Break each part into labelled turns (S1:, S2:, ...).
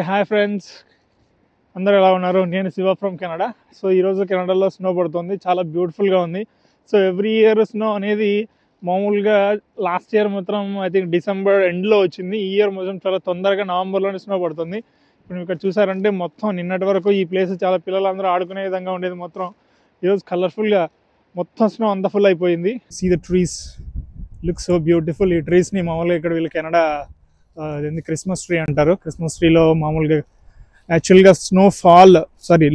S1: Hi friends, అందరూ ఎలా ఉన్నారు? నేను శివ ఫ్రమ్ కెనడా. సో ఈరోజు కెనడాలో స్నో పడుతుంది, చాలా బ్యూటిఫుల్గా ఉంది. సో ఎవ్రీ ఇయర్ స్నో అనేది మామూలుగా లాస్ట్ ఇయర్ మాత్రం ఐ థింక్ డిసెంబర్ ఎండ్లో వచ్చింది. ఈ ఇయర్ మాత్రం చాలా తొందరగా నవంబర్లోనే స్నో పడుతుంది. ఇప్పుడు ఇక్కడ చూసారంటే మొత్తం నిన్నటి వరకు ఈ ప్లేస్ చాలా పిల్లలందరూ ఆడుకునే విధంగా ఉండేది, మొత్తం ఈరోజు కలర్ఫుల్గా మొత్తం స్నో అంత ఫుల్ అయిపోయింది. See the trees look so beautiful. ఈ ట్రీస్ని మామూలుగా ఇక్కడ వీళ్ళు కెనడా క్రిస్మస్ ట్రీ అంటారు. క్రిస్మస్ ట్రీలో మామూలుగా యాక్చువల్గా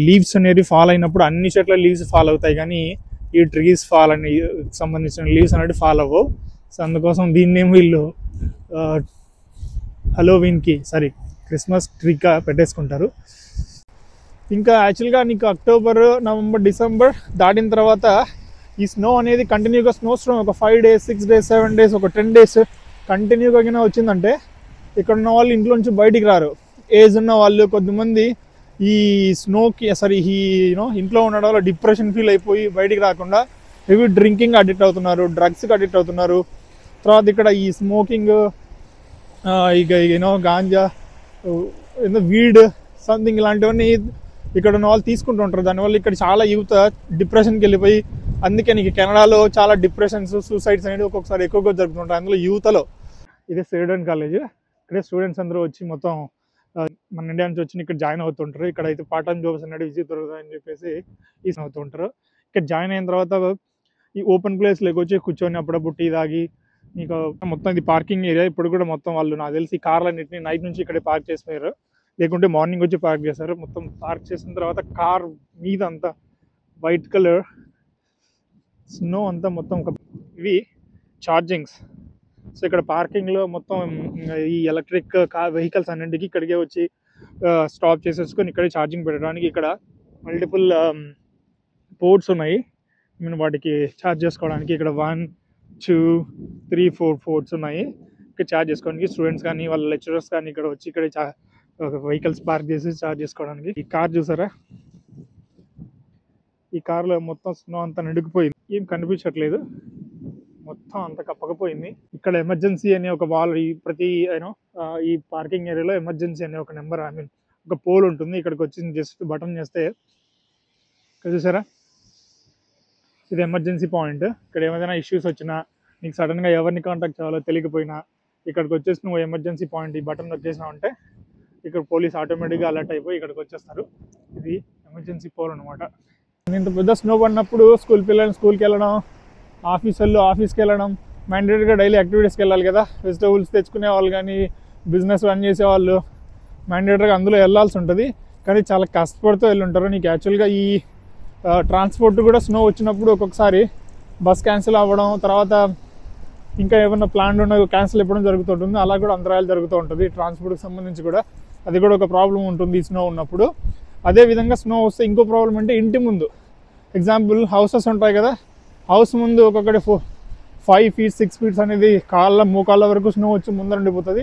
S1: లీవ్స్ అనేవి ఫాల్ అయినప్పుడు అన్ని చెట్ల లీవ్స్ ఫాల్ అవుతాయి, కానీ ఈ ట్రీస్ ఫాల్ అని సంబంధించిన లీవ్స్ అనేవి ఫాల్ అవ్వవు. సో అందుకోసం దీన్ని వీళ్ళు క్రిస్మస్ ట్రీగా పెట్టేసుకుంటారు. ఇంకా యాక్చువల్గా నీకు అక్టోబర్, నవంబర్, డిసెంబర్ దాటిన తర్వాత ఈ స్నో అనేది కంటిన్యూగా స్నో స్ట్రామ్ ఒక 5 days, 6 days, 7 days, ఒక 10 days కంటిన్యూగా వచ్చిందంటే ఇక్కడ ఉన్న వాళ్ళు ఇంట్లో నుంచి బయటికి రారు. ఏజ్ ఉన్న వాళ్ళు కొద్దిమంది ఈ స్నోకి ఇంట్లో ఉండడం వల్ల డిప్రెషన్ ఫీల్ అయిపోయి బయటికి రాకుండా హెవీ డ్రింకింగ్ అడిక్ట్ అవుతున్నారు, డ్రగ్స్కి అడిక్ట్ అవుతున్నారు. తర్వాత ఇక్కడ ఈ స్మోకింగ్, గాంజా, వీడ్ సంథింగ్ ఇలాంటివన్నీ ఇక్కడ ఉన్న వాళ్ళు తీసుకుంటూ ఉంటారు. దానివల్ల ఇక్కడ చాలా యూత్ డిప్రెషన్కి వెళ్ళిపోయి, అందుకే నీకు కెనడాలో చాలా డిప్రెషన్స్, సూసైడ్స్ అనేవి ఒక్కొక్కసారి ఎక్కువగా జరుగుతుంటాయి. అందులో యూత్లో ఇదే సేడన్ కాలేజ్. ఇక్కడ స్టూడెంట్స్ అందరూ వచ్చి మొత్తం మన ఇండియా నుంచి వచ్చి ఇక్కడ జాయిన్ అవుతుంటారు. ఇక్కడ అయితే పార్ట్ టైం జాబ్స్ అనేది విజిట్ దొరుకుతాయని చెప్పేసి అవుతుంటారు. ఇక్కడ జాయిన్ అయిన తర్వాత ఈ ఓపెన్ ప్లేస్లోకి వచ్చి కూర్చొని అప్పుడప్పుడు టీ తాగి, మీకు మొత్తం ఇది పార్కింగ్ ఏరియా. ఇప్పుడు కూడా మొత్తం వాళ్ళు నాకు తెలిసి కార్లన్నింటినీ నైట్ నుంచి ఇక్కడే పార్క్ చేసిపోయారు, లేకుంటే మార్నింగ్ వచ్చి పార్క్ చేశారు. మొత్తం పార్క్ చేసిన తర్వాత కార్ మీద అంతా వైట్ కలర్ స్నో అంతా మొత్తం ఇవి ఛార్జింగ్స్. సో ఇక్కడ పార్కింగ్లో మొత్తం ఈ ఎలక్ట్రిక్ వెహికల్స్ అన్నింటికి ఇక్కడికే వచ్చి స్టాప్ చేసేసుకొని ఇక్కడే ఛార్జింగ్ పెట్టడానికి ఇక్కడ మల్టిపుల్ పోర్ట్స్ ఉన్నాయి. వాటికి ఛార్జ్ చేసుకోవడానికి ఇక్కడ 1, 2, 3, 4 పోర్ట్స్ ఉన్నాయి. ఇక్కడ ఛార్జ్ చేసుకోవడానికి స్టూడెంట్స్ కానీ వాళ్ళ లెక్చరర్స్ కానీ ఇక్కడ వచ్చి ఇక్కడ వెహికల్స్ పార్క్ చేసి ఛార్జ్ చేసుకోవడానికి. ఈ కార్ చూసారా, ఈ కార్లో మొత్తం స్నో అంతా నిండుకుపోయింది, ఏం కనిపించట్లేదు, మొత్తం అంత కప్పకపోయింది. ఇక్కడ ఎమర్జెన్సీ అనే ఒక ప్రతి ఈ పార్కింగ్ ఏరియాలో ఎమర్జెన్సీ అనే ఒక నెంబర్, ఒక పోల్ ఉంటుంది. ఇక్కడికి వచ్చి జస్ట్ బటన్ చేస్తే ఇక్కడ చూసారా, ఇది ఎమర్జెన్సీ పాయింట్. ఇక్కడ ఏమైనా ఇష్యూస్ వచ్చినా, నీకు సడన్గా ఎవరిని కాంటాక్ట్ చేయాలో తెలియకపోయినా ఇక్కడికి వచ్చేసి నువ్వు ఎమర్జెన్సీ పాయింట్ ఈ బటన్ వచ్చేసినావు అంటే ఇక్కడ పోలీస్ ఆటోమేటిక్గా అలర్ట్ అయిపోయి ఇక్కడికి వచ్చేస్తారు. ఇది ఎమర్జెన్సీ పోల్ అనమాట. ఇంత పెద్ద స్నో పడినప్పుడు పిల్లలు స్కూల్కి వెళ్ళడం, ఆఫీస్కి వెళ్ళడం, మ్యాండేటరీగా డైలీ యాక్టివిటీస్కి వెళ్ళాలి కదా. వెజిటబుల్స్ తెచ్చుకునే వాళ్ళు కానీ బిజినెస్ రన్ చేసేవాళ్ళు మ్యాండేటరీగా అందులో వెళ్ళాల్సి ఉంటుంది, కానీ చాలా కష్టపడుతూ వెళ్ళుంటారు. నీకు యాక్చువల్గా ఈ ట్రాన్స్పోర్ట్ కూడా స్నో వచ్చినప్పుడు ఒక్కొక్కసారి బస్ క్యాన్సిల్ అవ్వడం, తర్వాత ఇంకా ఏమన్నా ప్లాన్ ఉన్న క్యాన్సిల్ ఇవ్వడం జరుగుతుంటుంది. అలా కూడా అంతరాయాలు జరుగుతూ ఉంటుంది ట్రాన్స్పోర్ట్కి సంబంధించి కూడా. అది కూడా ఒక ప్రాబ్లం ఉంటుంది స్నో ఉన్నప్పుడు. అదేవిధంగా స్నో వస్తే ఇంకో ప్రాబ్లం అంటే ఇంటి ముందు, ఎగ్జాంపుల్ హౌసెస్ ఉంటాయి కదా, హౌస్ ముందు ఒక్కొక్కటి 5 feet 6 feet అనేది మోకాళ్ళ వరకు స్నో వచ్చి ముందర ఉండిపోతుంది.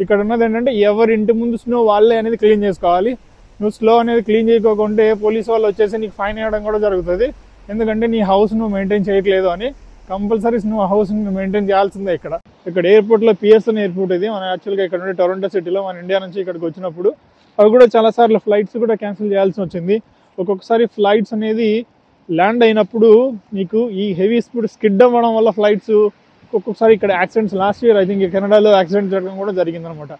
S1: ఇక్కడ ఉన్నది ఏంటంటే ఎవరి ఇంటి ముందు స్నో వాళ్ళే అనేది క్లీన్ చేసుకోవాలి. నువ్వు స్నో అనేది క్లీన్ చేయకోకుంటే పోలీస్ వాళ్ళు వచ్చేసి నీకు ఫైన్ వేయడం కూడా జరుగుతుంది. ఎందుకంటే నీ హౌస్ నువ్వు మెయింటైన్ చేయట్లేదు అని. కంపల్సరీ నువ్వు హౌస్ మెయింటైన్ చేయాల్సిందే. ఇక్కడ ఎయిర్పోర్ట్లో పియర్సన్ ఎయిర్పోర్ట్ ఇది మన యాక్చువల్గా ఇక్కడ నుండి టొరంటో సిటీలో మన ఇండియా నుంచి ఇక్కడికి వచ్చినప్పుడు అవి కూడా చాలాసార్లు ఫ్లైట్స్ కూడా క్యాన్సిల్ చేయాల్సి వచ్చింది. ఒక్కొక్కసారి ఫ్లైట్స్ అనేది ల్యాండ్ అయినప్పుడు నీకు ఈ హెవీ స్పీడ్ స్కిడ్ అవ్వడం వల్ల ఫ్లైట్స్ ఒక్కొక్కసారి ఇక్కడ accidents, last year I think కెనడాలో యాక్సిడెంట్ జరగడం కూడా జరిగిందనమాట.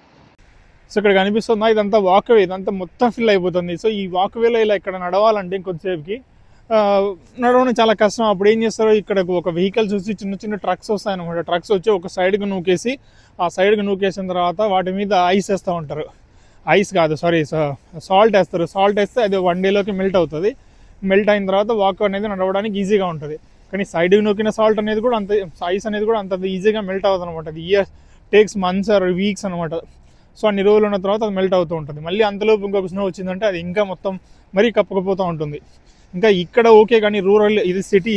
S1: సో ఇక్కడ కనిపిస్తుందా, ఇదంతా వాక్వే, ఇదంతా మొత్తం ఫిల్ అయిపోతుంది. సో ఈ వాక్వేలో ఇలా ఇక్కడ నడవాలంటే ఇంకొద్దిసేపుకి నడవడం చాలా కష్టం. అప్పుడు ఏం చేస్తారు, ఇక్కడ ఒక వెహికల్స్ వచ్చి చిన్న చిన్న ట్రక్స్ వస్తాయన్నమాట. ట్రక్స్ వచ్చి ఒక సైడ్కి నూకేసి, ఆ సైడ్కి నూకేసిన తర్వాత వాటి మీద ఐస్ వేస్తూ ఉంటారు. సాల్ట్ వేస్తారు. సాల్ట్ వేస్తే అది 1 dayలోకి మెల్ట్ అవుతుంది. మెల్ట్ అయిన తర్వాత వాక్ అనేది నడవడానికి ఈజీగా ఉంటుంది. కానీ సైడ్కి నూకిన సాల్ట్ అనేది కూడా అంత, ఐస్ అనేది కూడా అంత ఈజీగా మెల్ట్ అవుతుంది అనమాట. అది టేక్స్ మంత్స్ ఆర్ వీక్స్ అనమాట. సో అన్ని రోజులు ఉన్న తర్వాత అది మెల్ట్ అవుతూ ఉంటుంది. మళ్ళీ అంతలోపు ఇంకొక స్నో వచ్చిందంటే అది ఇంకా మొత్తం మరీ కప్పకపోతూ ఉంటుంది. ఇంకా ఇక్కడ ఓకే, కానీ రూరల్ ఇది సిటీ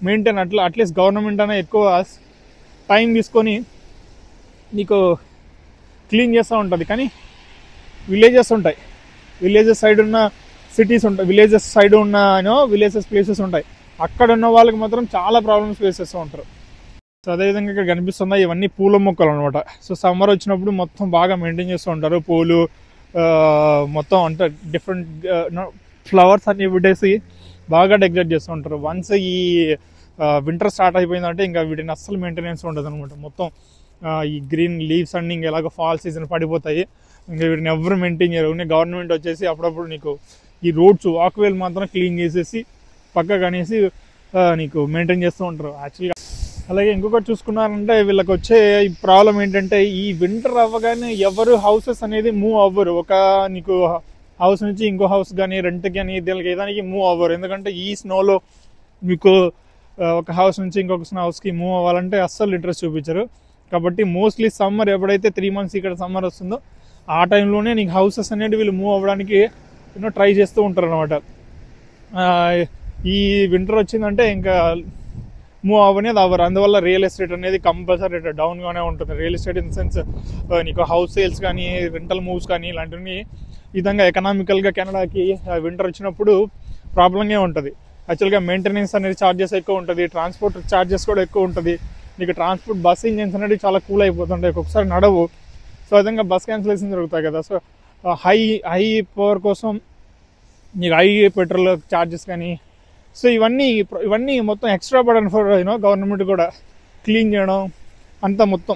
S1: మెయింటైన్ అట్లీస్ట్ గవర్నమెంట్ అనే ఎక్కువ టైం తీసుకొని నీకు క్లీన్ చేస్తూ ఉంటుంది. కానీ విలేజెస్ సైడ్ ఉన్న సిటీస్ ఉంటాయి, విలేజెస్ సైడ్ ఉన్న విలేజెస్ ప్లేసెస్ ఉంటాయి. అక్కడ ఉన్న వాళ్ళకి మాత్రం చాలా ప్రాబ్లమ్స్ ఫేస్ చేస్తూ ఉంటారు. సో అదేవిధంగా ఇక్కడ కనిపిస్తుందా, ఇవన్నీ పూల మొక్కలు అనమాట. సో సమ్మర్ వచ్చినప్పుడు మొత్తం బాగా మెయింటైన్ చేస్తూ ఉంటారు. పూలు మొత్తం అంటే డిఫరెంట్ ఫ్లవర్స్ అన్ని పెట్టేసి బాగా డెకరేట్ చేస్తూ ఉంటారు. వన్స్ ఈ వింటర్ స్టార్ట్ అయిపోయిందంటే ఇంకా వీటిని అస్సలు మెయింటెనెన్స్ ఉండదు అనమాట. మొత్తం ఈ గ్రీన్ లీవ్స్ అన్ని ఇంకా ఎలాగో ఫాల్ సీజన్ పడిపోతాయి. ఇంకా వీటిని ఎవరు మెయింటైన్ చేయరు. గవర్నమెంట్ వచ్చేసి అప్పుడప్పుడు నీకు ఈ రోడ్స్ వాక్వేలు మాత్రం క్లీన్ చేసేసి పక్కకు అనేసి నీకు మెయింటైన్ చేస్తూ ఉంటారు యాక్చువల్గా. అలాగే ఇంకొకటి చూసుకున్నారంటే వీళ్ళకి వచ్చే ఈ ప్రాబ్లం ఏంటంటే ఈ వింటర్ అవ్వగానే ఎవరు హౌసెస్ అనేది మూవ్ అవ్వరు. ఒక నీకు హౌస్ నుంచి ఇంకో హౌస్ కానీ రెంట్ కానీ దీనికి ఏదానికి మూవ్ అవ్వరు. ఎందుకంటే ఈ స్నోలో మీకు ఒక హౌస్ నుంచి ఇంకొక హౌస్కి మూవ్ అవ్వాలంటే అస్సలు ఇంట్రెస్ట్ చూపించరు. కాబట్టి మోస్ట్లీ సమ్మర్ ఎప్పుడైతే 3 months ఇక్కడ సమ్మర్ వస్తుందో ఆ టైంలోనే నీకు హౌసెస్ అనేవి వీళ్ళు మూవ్ అవ్వడానికి ట్రై చేస్తూ ఉంటారు అనమాట. ఈ వింటర్ వచ్చిందంటే ఇంకా మూవ్ అవ్వనేది అవ్వరు. అందువల్ల రియల్ ఎస్టేట్ అనేది కంపల్సరీ డౌన్గానే ఉంటుంది. Real estate in the sense నీకు హౌస్ సేల్స్ కానీ రెంటల్ మూవ్స్ కానీ ఇలాంటివన్నీ ఈ విధంగా ఎకనామికల్గా కెనడాకి వింటర్ వచ్చినప్పుడు ప్రాబ్లంగా ఉంటుంది. యాక్చువల్గా మెయింటెనెన్స్ అనేది ఛార్జెస్ ఎక్కువ ఉంటుంది, ట్రాన్స్పోర్ట్ ఛార్జెస్ కూడా ఎక్కువ ఉంటుంది. నీకు ట్రాన్స్పోర్ట్ బస్ ఇంజిన్స్ అనేవి చాలా కూల్ అయిపోతుంటాయి, ఒక్కొక్కసారి నడవు. సో విధంగా బస్ క్యాన్సిలేషన్ జరుగుతాయి కదా. సో హై పవర్ కోసం నీకు హై పెట్రోల్ ఛార్జెస్ కానీ సో ఇవన్నీ మొత్తం ఎక్స్ట్రా బర్డన్ ఫర్ గవర్నమెంట్ కూడా క్లీన్ చేయడం అంతా మొత్తం.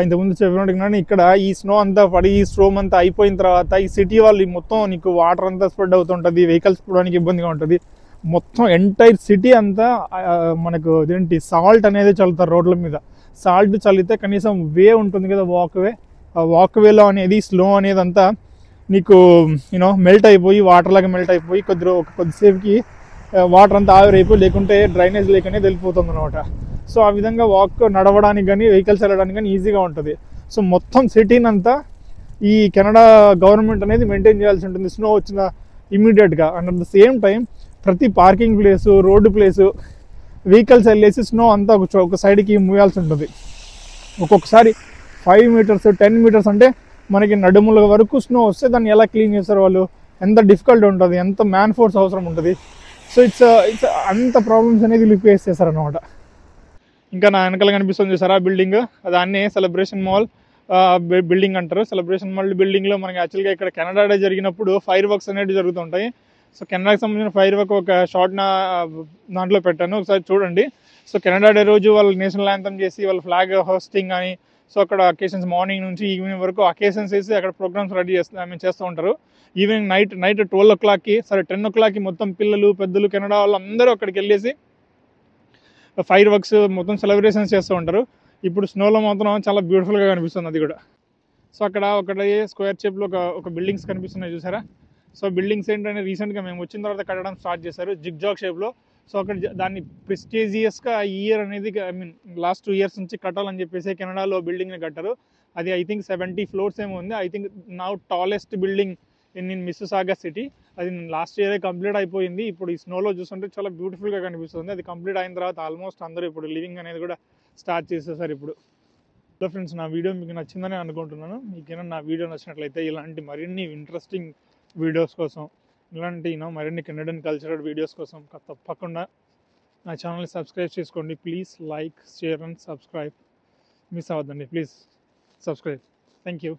S1: ఇంతకుముందు చెప్పినట్టుగా ఇక్కడ ఈ స్నో అంతా పడి ఈ స్ట్రోమ్ అంతా అయిపోయిన తర్వాత ఈ సిటీ వాళ్ళు మొత్తం నీకు వాటర్ అంతా స్ప్రెడ్ అవుతుంటుంది, వెహికల్స్ పోవడానికి ఇబ్బందిగా ఉంటుంది. మొత్తం ఎంటైర్ సిటీ అంతా మనకు ఇదేంటి సాల్ట్ అనేది చల్లుతారు రోడ్ల మీద. సాల్ట్ చల్లితే కనీసం వే ఉంటుంది కదా వాక్వే, ఆ వాక్వేలో అనేది స్నో అనేది అంతా నీకు మెల్ట్ అయిపోయి వాటర్ లాగా మెల్ట్ అయిపోయి కొద్దిసేపుకి వాటర్ అంతా ఆవిరైపోయి లేకుంటే డ్రైనేజ్ లేకనే వెళ్ళిపోతుంది అనమాట. సో ఆ విధంగా వాక్ నడవడానికి కానీ వెహికల్స్ వెళ్ళడానికి కానీ ఈజీగా ఉంటుంది. సో మొత్తం సిటీని అంతా ఈ కెనడా గవర్నమెంట్ అనేది మెయింటైన్ చేయాల్సి ఉంటుంది స్నో వచ్చిన ఇమీడియట్గా. And at the same time ప్రతి parking place, road place, vehicles వెళ్ళేసి స్నో అంతా ఒక సైడ్కి మూయాల్సి ఉంటుంది. ఒక్కొక్కసారి 5 meters 10 meters అంటే మనకి నడుముల వరకు స్నో వస్తే దాన్ని ఎలా క్లీన్ చేస్తారు వాళ్ళు, ఎంత డిఫికల్ట్ ఉంటుంది, ఎంత మ్యాన్ ఫోర్స్ అవసరం ఉంటుంది. సో ఇట్స్ అంత ప్రాబ్లమ్స్ అనేది వీళ్ళు ఫేస్ చేస్తారనమాట. ఇంకా నా వెనకాల కనిపిస్తుంది చూసారా బిల్డింగ్, దాన్ని సెలబ్రేషన్ మాల్ బిల్డింగ్ అంటారు. సెలబ్రేషన్ మాల్ బిల్డింగ్లో మనకి యాక్చువల్గా ఇక్కడ కెనడా డే జరిగినప్పుడు ఫైర్ వర్క్స్ అనేవి జరుగుతుంటాయి. సో కెనడాకి సంబంధించిన ఫైర్ వర్క్ ఒక షార్ట్ దాంట్లో పెట్టాను, ఒకసారి చూడండి. సో కెనడా డే రోజు వాళ్ళు నేషనల్ యాంథమ్ చేసి వాళ్ళ ఫ్లాగ్ హోస్టింగ్ అని, సో అక్కడ అకేషన్స్ మార్నింగ్ నుంచి ఈవినింగ్ వరకు అకేషన్స్ వేసి అక్కడ ప్రోగ్రామ్స్ రెడీ చేస్తూ ఉంటారు. ఈవినింగ్ నైట్ 12 o'clockకి 10 o'clockకి మొత్తం పిల్లలు పెద్దలు కెనడా వాళ్ళు అందరూ అక్కడికి వెళ్ళేసి ఫైర్ వర్క్స్ మొత్తం సెలబ్రేషన్స్ చేస్తూ ఉంటారు. ఇప్పుడు స్నోలో మాత్రం చాలా బ్యూటిఫుల్గా కనిపిస్తుంది అది కూడా. సో అక్కడ ఒకటి స్క్వేర్ షేప్లో ఒక బిల్డింగ్స్ కనిపిస్తున్నాయి చూసారా. సో బిల్డింగ్స్ ఏంటంటే రీసెంట్గా మేము వచ్చిన తర్వాత కట్టడం స్టార్ట్ చేశారు జిగ్జాగ్ షేప్లో. సో అక్కడ దాన్ని ప్రెస్టీజియస్గా ఈ ఇయర్ అనేది లాస్ట్ 2 years నుంచి కట్టాలని చెప్పేసి కెనడాలో బిల్డింగ్ని కట్టారు. అది ఐ థింక్ 70 floors ఏమో ఉంది. I think now tallest building in మిస్సిసాగా city. అది లాస్ట్ ఇయరే కంప్లీట్ అయిపోయింది. ఇప్పుడు ఈ స్నోలో చూస్తుంటే చాలా బ్యూటిఫుల్గా కనిపిస్తుంది. అది కంప్లీట్ అయిన తర్వాత ఆల్మోస్ట్ అందరూ ఇప్పుడు లివింగ్ అనేది కూడా స్టార్ట్ చేసేసారు ఇప్పుడు. సో ఫ్రెండ్స్, నా వీడియో మీకు నచ్చిందని అనుకుంటున్నాను. మీకేమైనా నా వీడియో నచ్చినట్లయితే ఇలాంటి మరిన్ని ఇంట్రెస్టింగ్ వీడియోస్ కోసం, ఇలాంటి మరిన్ని కెనడియన్ కల్చరల్ వీడియోస్ కోసం తప్పకుండా నా ఛానల్ని సబ్స్క్రైబ్ చేసుకోండి. Please like, share and subscribe. Miss అవ్వద్దండి, ప్లీజ్ సబ్స్క్రైబ్. Thank you.